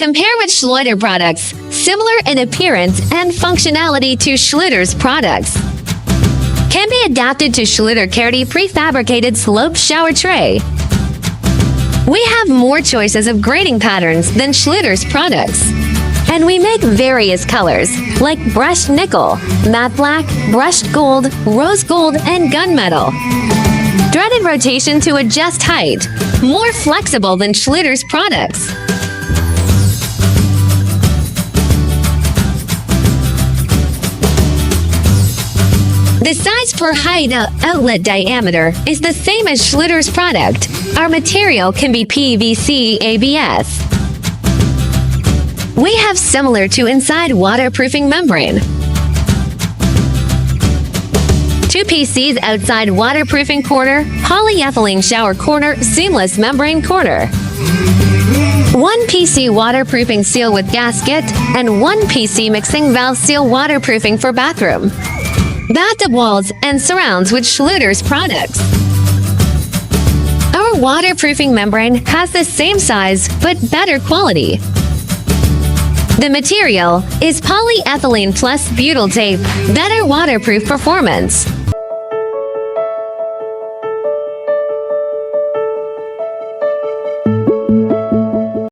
Compare with Schluter products, similar in appearance and functionality to Schluter's products. Can be adapted to Schluter Cardi prefabricated slope shower tray. We have more choices of grading patterns than Schluter's products. And we make various colors, like brushed nickel, matte black, brushed gold, rose gold, and gunmetal. Threaded rotation to adjust height, more flexible than Schluter's products. The size per height outlet diameter is the same as Schluter's product. Our material can be PVC ABS. We have similar to inside waterproofing membrane. 2 PCs outside waterproofing corner, polyethylene shower corner, seamless membrane corner. 1 PC waterproofing seal with gasket, and 1 PC mixing valve seal waterproofing for bathroom. Bathtub walls and surrounds with Schluter's products. Our waterproofing membrane has the same size but better quality. The material is polyethylene plus butyl tape, better waterproof performance.